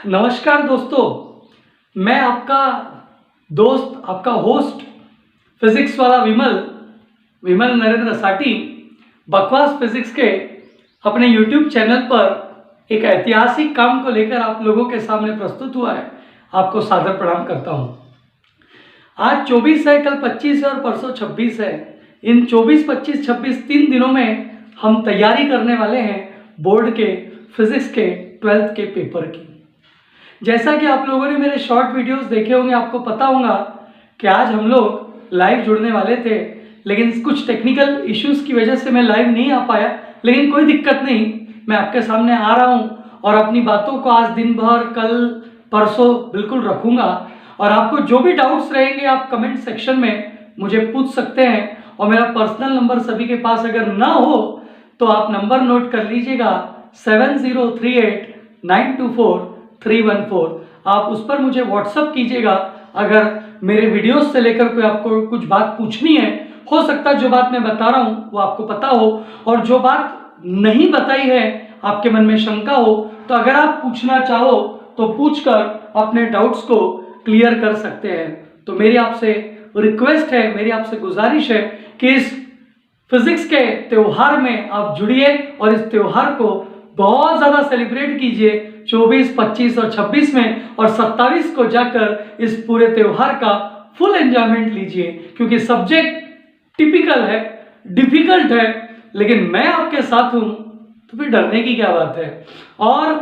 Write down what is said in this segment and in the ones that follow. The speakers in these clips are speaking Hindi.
नमस्कार दोस्तों, मैं आपका दोस्त, आपका होस्ट फिजिक्स वाला विमल नरेंद्र साटी बकवास फिजिक्स के अपने यूट्यूब चैनल पर एक ऐतिहासिक काम को लेकर आप लोगों के सामने प्रस्तुत हुआ है। आपको सादर प्रणाम करता हूं। आज 24 है, कल 25 है और परसों 26 है। इन 24, 25, 26 3 दिनों में हम तैयारी करने वाले हैं बोर्ड के फिजिक्स के 12th के पेपर की। जैसा कि आप लोगों ने मेरे शॉर्ट वीडियोस देखे होंगे, आपको पता होगा कि आज हम लोग लाइव जुड़ने वाले थे, लेकिन कुछ टेक्निकल इश्यूज की वजह से मैं लाइव नहीं आ पाया। लेकिन कोई दिक्कत नहीं, मैं आपके सामने आ रहा हूं और अपनी बातों को आज दिन भर, कल परसों बिल्कुल रखूंगा। और आपको जो भी डाउट्स रहेंगे आप कमेंट सेक्शन में मुझे पूछ सकते हैं। और मेरा पर्सनल नंबर सभी के पास अगर ना हो तो आप नंबर नोट कर लीजिएगा 7038924314। आप उस पर मुझे व्हाट्सअप कीजिएगा अगर मेरे वीडियोस से लेकर कोई आपको कुछ बात पूछनी है। हो सकता है जो बात मैं बता रहा हूँ वो आपको पता हो, और जो बात नहीं बताई है आपके मन में शंका हो, तो अगर आप पूछना चाहो तो पूछकर अपने डाउट्स को क्लियर कर सकते हैं। तो मेरी आपसे रिक्वेस्ट है, मेरी आपसे गुजारिश है कि इस फिजिक्स के त्योहार में आप जुड़िए और इस त्योहार को बहुत ज़्यादा सेलिब्रेट कीजिए 24, 25 और 26 में, और 27 को जाकर इस पूरे त्योहार का फुल एंजॉयमेंट लीजिए। क्योंकि सब्जेक्ट टिपिकल है, डिफिकल्ट है, लेकिन मैं आपके साथ हूं तो फिर डरने की क्या बात है। और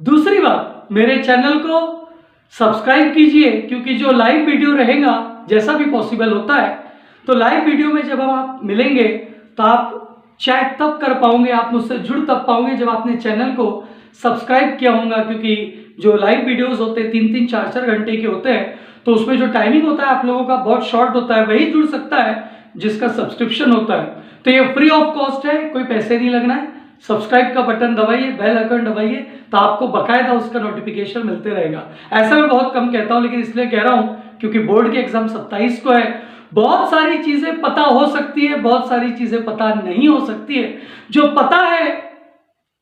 दूसरी बात, मेरे चैनल को सब्सक्राइब कीजिए, क्योंकि जो लाइव वीडियो रहेगा, जैसा भी पॉसिबल होता है, तो लाइव वीडियो में जब हम आप मिलेंगे तो आप चैट तब कर पाओगे, आप मुझसे जुड़ तब पाओगे जब आपने चैनल को सब्सक्राइब किया होगा। क्योंकि जो लाइव वीडियोस होते हैं 3-3, 4-4 घंटे के होते हैं, तो उसमें जो टाइमिंग होता है आप लोगों का बहुत शॉर्ट होता है। वही जुड़ सकता है जिसका सब्सक्रिप्शन होता है। तो ये फ्री ऑफ कॉस्ट है, कोई पैसे नहीं लगना है। सब्सक्राइब का बटन दबाइए, बेल आइकन दबाइए, तो आपको बकायदा उसका नोटिफिकेशन मिलते रहेगा। ऐसा मैं बहुत कम कहता हूं, लेकिन इसलिए कह रहा हूं क्योंकि बोर्ड की एग्जाम 27 को है। बहुत सारी चीजें पता हो सकती है, बहुत सारी चीजें पता नहीं हो सकती है। जो पता है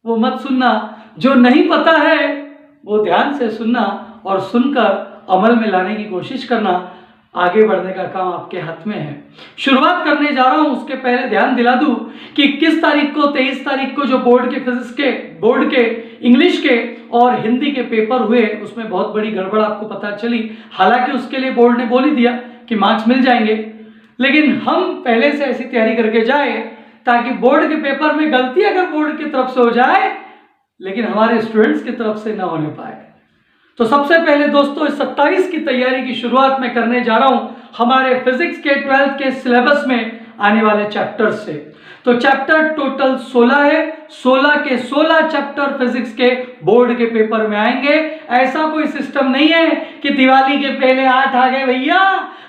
वो मत सुनना, जो नहीं पता है वो ध्यान से सुनना और सुनकर अमल में लाने की कोशिश करना। आगे बढ़ने का काम आपके हाथ में है। शुरुआत करने जा रहा हूं, उसके पहले ध्यान दिला दूं कि 21 तारीख को, 23 तारीख को जो बोर्ड के फिजिक्स के, बोर्ड के इंग्लिश के और हिंदी के पेपर हुए, उसमें बहुत बड़ी गड़बड़ आपको पता चली। हालांकि उसके लिए बोर्ड ने बोल ही दिया कि मार्क्स मिल जाएंगे, लेकिन हम पहले से ऐसी तैयारी करके जाए ताकि बोर्ड के पेपर में गलती अगर बोर्ड की तरफ से हो जाए, लेकिन हमारे स्टूडेंट्स की तरफ से ना होने पाए। तो सबसे पहले दोस्तों, इस 27 की तैयारी की शुरुआत मैं करने जा रहा हूं हमारे फिजिक्स के 12th के सिलेबस में आने वाले चैप्टर से। तो चैप्टर टोटल 16 है। 16 के 16 चैप्टर फिजिक्स के बोर्ड के पेपर में आएंगे। ऐसा कोई सिस्टम नहीं है कि दिवाली के पहले 8 आ गए भैया,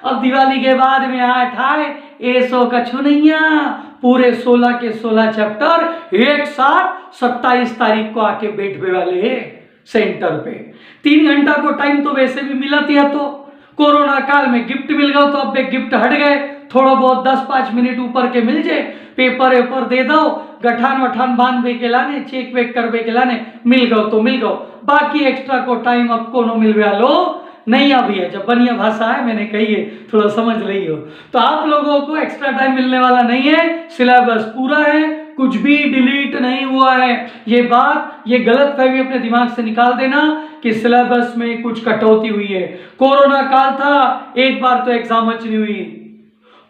अब दिवाली के बाद में 8 आए, ऐसो कछु नहीं है। पूरे 16 के 16 चैप्टर एक साथ 27 तारीख को आके बैठने वाले हैं सेंटर पे। 3 घंटा को टाइम तो वैसे भी मिला था, तो कोरोना काल में गिफ्ट मिल गया, तो अब गिफ्ट हट गए। थोड़ा बहुत 10-5 मिनट ऊपर के मिल जाए, पेपर वेपर दे दो, गठान वठान बांध बे के लाने, चेक वेक कर बे के लाने, मिल गओ तो मिल गओ। बाकी एक्स्ट्रा को टाइम अब को मिल लो नहीं। अभी है, जब बढ़िया भाषा है मैंने कही है, थोड़ा समझ रही हो। तो आप लोगों को एक्स्ट्रा टाइम मिलने वाला नहीं है, सिलेबस पूरा है, कुछ भी डिलीट नहीं हुआ है। ये बात, ये गलत फहमी अपने दिमाग से निकाल देना कि सिलेबस में कुछ कटौती हुई है। कोरोना काल था, एक बार तो एग्जाम नहीं हुई।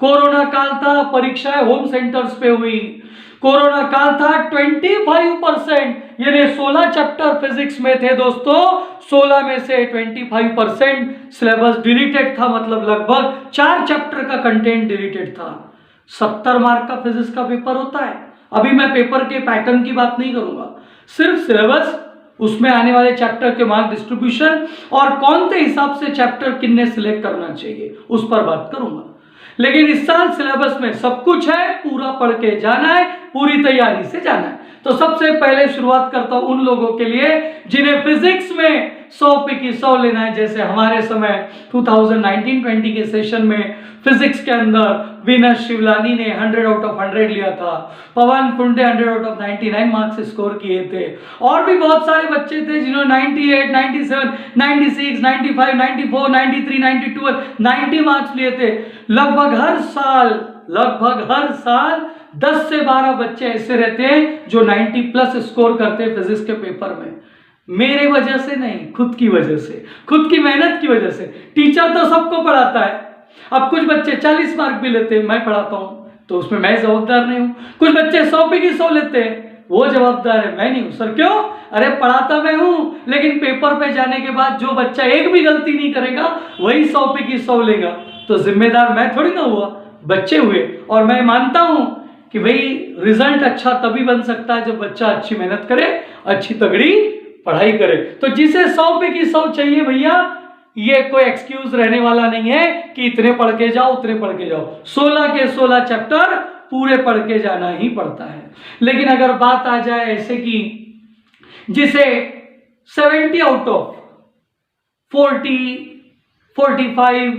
कोरोना काल था, परीक्षाएं होम सेंटर्स पे हुई। कोरोना काल था, 25%, यानी 16 चैप्टर फिजिक्स में थे दोस्तों, 16 में से 25% सिलेबस डिलीटेड था। मतलब लगभग 4 चैप्टर का कंटेंट डिलीटेड था। 70 मार्क का फिजिक्स का पेपर होता है। अभी मैं पेपर के पैटर्न की बात नहीं करूंगा, सिर्फ सिलेबस, उसमें आने वाले चैप्टर के मार्क डिस्ट्रीब्यूशन और कौन से हिसाब से चैप्टर किन्ने सिलेक्ट करना चाहिए, उस पर बात करूंगा। लेकिन इस साल सिलेबस में सब कुछ है, पूरा पढ़ के जाना है, पूरी तैयारी से जाना है। तो सबसे पहले शुरुआत करता हूं उन लोगों के लिए जिन्हें फिजिक्स में 100 पे की 100 लेना है। जैसे हमारे समय 2019-20 के सेशन में फिजिक्स के अंदर विनस शिवलानी ने 100 आउट ऑफ 100 लिया था, पवन कुंडे 100 आउट ऑफ 99 मार्क्स स्कोर किए थे, और भी बहुत सारे बच्चे थे जिन्होंने 98, 97, 96, 95, 94, 93, 92, 90 मार्क्स लिए थे। लगभग हर साल 10 से 12 बच्चे ऐसे रहते हैं जो 90 प्लस स्कोर करते हैं फिजिक्स के पेपर में। मेरे वजह से नहीं, खुद की वजह से, खुद की मेहनत की वजह से। टीचर तो सबको पढ़ाता है, अब कुछ बच्चे 40 मार्क भी लेते हैं, मैं पढ़ाता हूं तो उसमें मैं जवाबदार नहीं हूं। कुछ बच्चे 100 पे की 100 लेते हैं, वो जवाबदार है, मैं नहीं हूं। सर क्यों? अरे पढ़ाता मैं हूं, लेकिन पेपर पे जाने के बाद जो बच्चा एक भी गलती नहीं करेगा वही 100 पे की 100 लेगा, तो जिम्मेदार मैं थोड़ी ना हुआ, बच्चे हुए। और मैं मानता हूं कि भाई रिजल्ट अच्छा तभी बन सकता है जब बच्चा अच्छी मेहनत करे, अच्छी तगड़ी पढ़ाई करे। तो जिसे 100 पे की 100 चाहिए भैया, ये कोई एक्सक्यूज रहने वाला नहीं है कि इतने पढ़ के जाओ उतने पढ़ के जाओ। 16 के 16 चैप्टर पूरे पढ़ के जाना ही पड़ता है। लेकिन अगर बात आ जाए ऐसे कि जिसे 70 आउट ऑफ 40, 45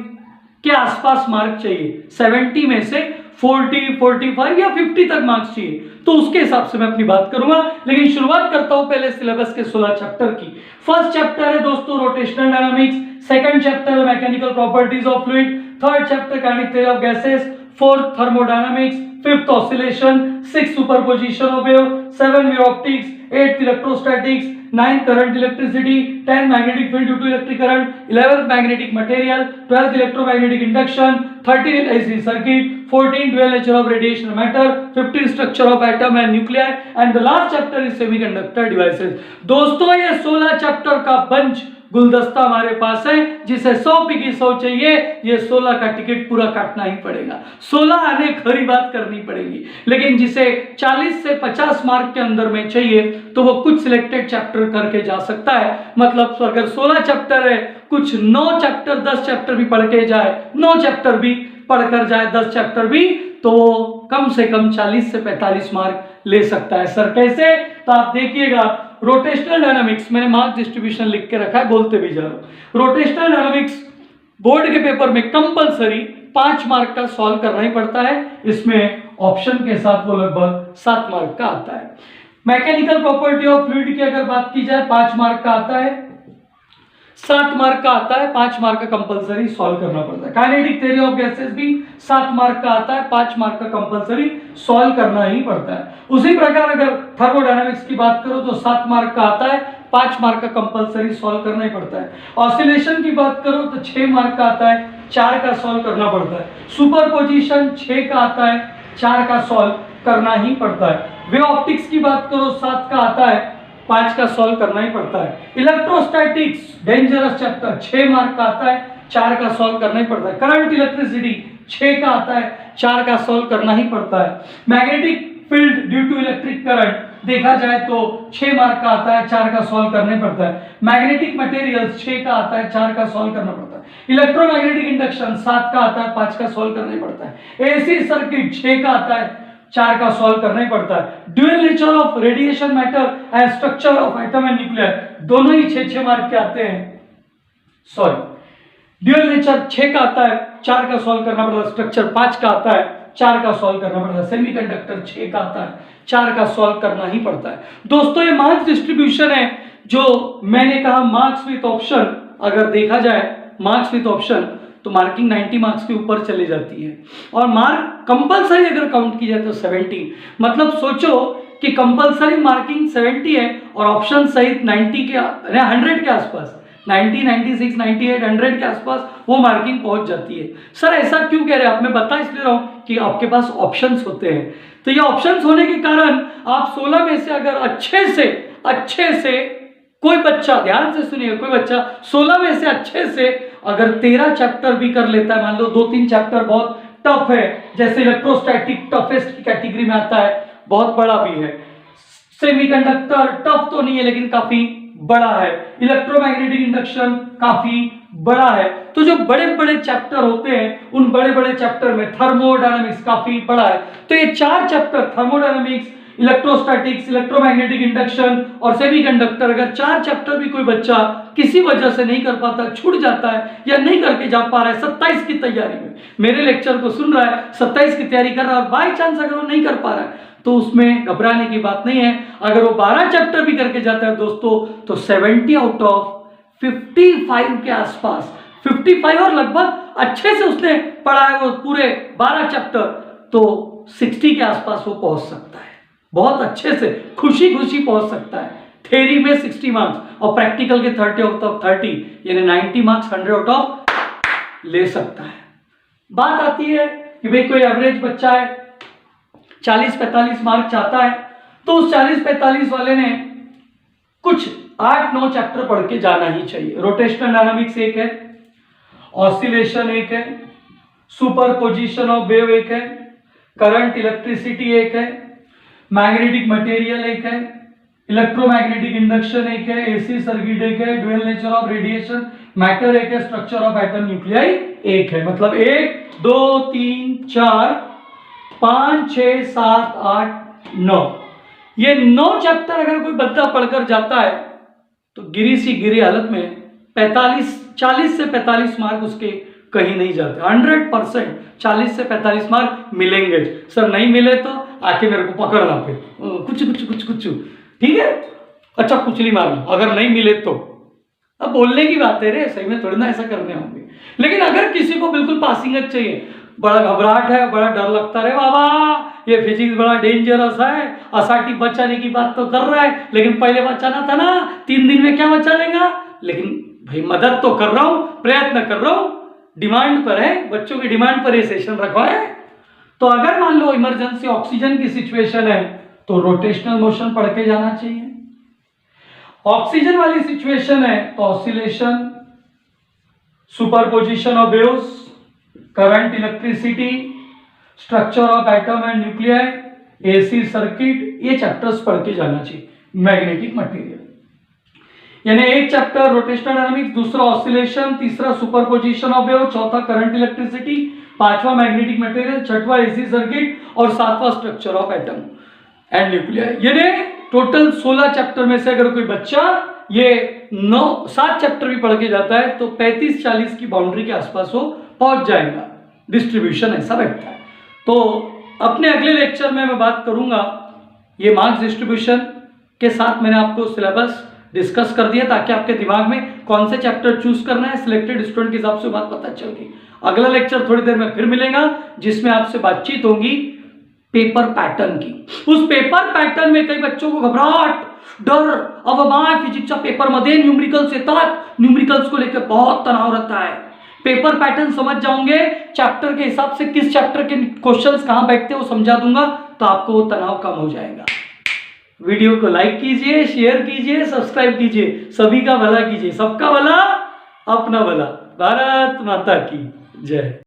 के आसपास मार्क चाहिए, 70 में से 40, 45 या 50 तक मार्क्स चाहिए, तो उसके हिसाब से मैं अपनी बात करूंगा। लेकिन शुरुआत करता हूं पहले सिलेबस के 16 चैप्टर की। फर्स्ट चैप्टर है दोस्तों रोटेशनल डायनामिक्स, सेकंड चैप्टर है mechanical properties of fluid, third chapter kinetic theory of gases, fourth thermodynamics, fifth oscillation, six superposition of wave, 7 wave optics, 8th electrostatics, 9th current electricity, 10th magnetic field due to electric current, 11th magnetic material, 12th electromagnetic induction, 13th AC circuit, 14th dual nature of radiation matter, 15th structure of atom and nuclei, and the last chapter is semiconductor devices। दोस्तों ये 16 चैप्टर का बंच गुलदस्ता हमारे पास है, जिसे 100 पे की 100 चाहिए, ये 16 का टिकट पूरा काटना ही पड़ेगा। 16 आने खरी बात करनी पड़ेगी। लेकिन जिसे 40 से 50 मार्क के अंदर में चाहिए तो वो कुछ सिलेक्टेड चैप्टर करके जा सकता है। मतलब अगर 16 चैप्टर है, कुछ 9 चैप्टर 10 चैप्टर भी पढ़ के जाए, 9 चैप्टर भी पढ़कर जाए, 10 चैप्टर भी, तो कम से कम 40 से 45 मार्क ले सकता है। सर कैसे? तो आप देखिएगा रोटेशनल डायनामिक्स, मैंने मार्क डिस्ट्रीब्यूशन लिख के रखा है, बोलते भी जा रहा हूं। रोटेशनल डायनामिक्स बोर्ड के पेपर में कंपलसरी 5 मार्क का सॉल्व करना ही पड़ता है। इसमें ऑप्शन के साथ वो लगभग 7 मार्क का आता है। मैकेनिकल प्रॉपर्टी ऑफ फ्लूइड की अगर बात की जाए 5 मार्क का आता है, 7 मार्क का आता है, 5 मार्क का कंपलसरी सॉल्व करना पड़ता है। काइनेटिक थ्योरी ऑफ गैसेस भी 7 मार्क का आता है, 5 मार्क का कंपलसरी सॉल्व करना ही पड़ता है। उसी प्रकार अगर थर्मोडायनामिक्स की बात करो तो 7 मार्क का आता है, 5 मार्क का कंपलसरी सॉल्व करना ही पड़ता है। ऑसिलेशन की बात करो तो 6 मार्क का आता है, 4 का सॉल्व करना पड़ता है। सुपरपोजिशन 6 का आता है, 4 का सॉल्व करना ही पड़ता है। वेव ऑप्टिक्स की बात करो 7 का आता है, 5 का सॉल्व करना ही पड़ता है। इलेक्ट्रोस्टैटिक्स डेंजरस चैप्टर 6 मार्क का आता है, 4 का सॉल्व करना ही पड़ता है। करंट इलेक्ट्रिसिटी 6 का आता है, 4 का सॉल्व करना ही पड़ता है। Magnetic field due to electric current देखा जाए तो 6 मार्क का आता है, 4 का सॉल्व करना ही पड़ता है। मैग्नेटिक मटेरियल्स 6 का आता है, 4 का सॉल्व करना पड़ता है। इलेक्ट्रोमैग्नेटिक इंडक्शन 7 का आता है, 5 का सॉल्व करना ही पड़ता है। एसी सर्किट 6 का आता है, 4 का सॉल्व करना ही पड़ता है। Dual nature of radiation matter and structure of atom and nuclear दोनों ही 6-6 मार्क के आते हैं। ड्यूअल नेचर 6 का आता है, 4 का सॉल्व करना पड़ता है। स्ट्रक्चर 5 का आता है, 4 का सॉल्व करना पड़ता है। सेमीकंडक्टर 6 का आता है, 4 का सॉल्व करना ही पड़ता है। दोस्तों ये मार्क्स डिस्ट्रीब्यूशन है जो मैंने कहा मार्क्स विथ ऑप्शन। अगर देखा जाए मार्क्स विथ ऑप्शन तो मार्किंग 90 मार्क्स के ऊपर चले जाती है, और मार्क कंपलसरी अगर काउंट की जाए तो 70। मतलब सोचो कि कंपलसरी मार्किंग 70 है और ऑप्शन सहित 90 के 100 के आसपास, 90, 96, 98, 100 के आसपास वो मार्किंग पहुंच जाती है। सर ऐसा क्यों कह रहे हैं आप? मैं बता इसलिए रहा हूं कि आपके पास ऑप्शंस होते हैं, तो ये ऑप्शंस होने के कारण आप 16 में से अगर अच्छे से कोई बच्चा, ध्यान से सुनिए, कोई बच्चा 16 में से अच्छे से अगर 13 चैप्टर भी कर लेता है, मान लो 2-3 चैप्टर बहुत टफ है, जैसे इलेक्ट्रोस्टैटिक टफेस्ट की कैटेगरी में आता है, बहुत बड़ा भी है। सेमीकंडक्टर टफ तो नहीं है लेकिन काफी बड़ा है। इलेक्ट्रोमैग्नेटिक इंडक्शन काफी बड़ा है। तो जो बड़े बड़े चैप्टर होते हैं उन बड़े बड़े चैप्टर में थर्मोडायनामिक्स काफी बड़ा है। तो ये 4 chapter thermodynamics, electrostatics, electromagnetic induction और सेमीकंडक्टर, अगर 4 चैप्टर भी कोई बच्चा किसी वजह से नहीं कर पाता, छूट जाता है या नहीं करके जा पा रहा है 27 की तैयारी में, मेरे लेक्चर को सुन रहा है, 27 की तैयारी कर रहा है और बाई चांस अगर वो नहीं कर पा रहा है तो उसमें घबराने की बात नहीं है। अगर वो 12 चैप्टर भी करके जाता है दोस्तों तो 70 आउट ऑफ 55 के आसपास, 55 और लगभग अच्छे से उसने पढ़ा है वो पूरे 12 चैप्टर, तो 60 के आसपास वो पहुंच सकता है, बहुत अच्छे से खुशी खुशी पहुंच सकता है। थ्योरी में 60 मार्क्स और प्रैक्टिकल के 30 आउट ऑफ 30 यानी 90 मार्क्स 100 आउट ऑफ ले सकता है। बात आती है कि भाई कोई एवरेज बच्चा है 40-45 मार्क चाहता है, तो उस 40-45 वाले ने कुछ 8-9 चैप्टर पढ़ के जाना ही चाहिए। रोटेशनल डायनामिक्स एक है, ऑसिलेशन एक है, सुपरपोजिशन ऑफ वेव एक है, करंट इलेक्ट्रिसिटी एक है, मैग्नेटिक मटेरियल एक है, इलेक्ट्रोमैग्नेटिक इंडक्शन एक है, एसी सर्किट एक है, dual nature of radiation matter एक है, स्ट्रक्चर ऑफ एटम न्यूक्लियाई एक है। मतलब 1 2 3 4 5 6 7 8 9, ये 9 चैप्टर अगर कोई बच्चा पढ़कर जाता है तो गिरी सी गिरी हालत में 40 से 45 मार्क उसके कहीं नहीं जाते। 100% 40 से 45 मार्क मिलेंगे। सर नहीं मिले तो आके मेरे को पकड़ना, फिर कुछ ठीक है, अच्छा कुचली मारना, अगर नहीं मिले तो। अब बोलने की बात है रे, सही में थोड़ी ना ऐसा करने होंगे। लेकिन अगर किसी को बिल्कुल पासिंग चाहिए, बड़ा घबराहट है, बड़ा डर लगता है, बाबा ये फिजिक्स बड़ा डेंजरस है, असाटी बचाने की बात तो कर रहा है, लेकिन पहले बचाना था ना, 3 दिन में क्या बचा लेगा। लेकिन भाई मदद तो कर रहा हूं, प्रयत्न कर रहा हूं, डिमांड पर है, बच्चों की डिमांड पर ये सेशन रखा है। तो अगर मान लो इमरजेंसी ऑक्सीजन की सिचुएशन है तो रोटेशनल मोशन पढ़ के जाना चाहिए। ऑक्सीजन वाली सिचुएशन है तो oscillation, superposition of waves, current electricity, structure of atom and nuclei, AC circuit, ये चैप्टर्स पढ़ के जाना चाहिए। मैग्नेटिक मटेरियल यानी एक चैप्टर रोटेशनल डायनामिक्स, दूसरा ऑसिलेशन, तीसरा सुपरपोजिशन ऑफ वेव, चौथा करंट इलेक्ट्रिसिटी, पांचवा मैग्नेटिक मटेरियल, छठवा एसी सर्किट और सातवां structure of atom and nuclei. यानी टोटल 16 चैप्टर में से अगर कोई बच्चा ये 7 चैप्टर भी पढ़ के जाता है तो 35-40 की बाउंड्री के आसपास वो पहुंच जाएगा। डिस्ट्रीब्यूशन ऐसा बैठता है। तो अपने अगले लेक्चर में मैं बात करूंगा, ये मार्क्स डिस्ट्रीब्यूशन के साथ मैंने आपको सिलेबस डिस्कस कर दिया ताकि आपके दिमाग में कौन से चैप्टर चूज करना है, सिलेक्टेड स्टूडेंट के हिसाब से बात पता चल गई। अगला लेक्चर थोड़ी देर में फिर मिलेगा जिसमें आपसे बातचीत होगी पेपर पैटर्न की। उस पेपर पैटर्न में कई बच्चों को घबराहट, डर, अवमान, फिजिक्सच्या पेपर मध्ये न्यूमेरिकल्स येतात, न्यूमेरिकल्स को लेकर बहुत तनाव रहता है। पेपर पैटर्न समझ जाओगे, चैप्टर के हिसाब से किस चैप्टर के क्वेश्चंस कहां बैठते हैं वो समझा दूंगा, तो आपको वो तनाव कम हो जाएगा। वीडियो को लाइक कीजिए, शेयर कीजिए, सब्सक्राइब कीजिए, सभी का भला कीजिए, सबका भला अपना भला। भारत माता की जय।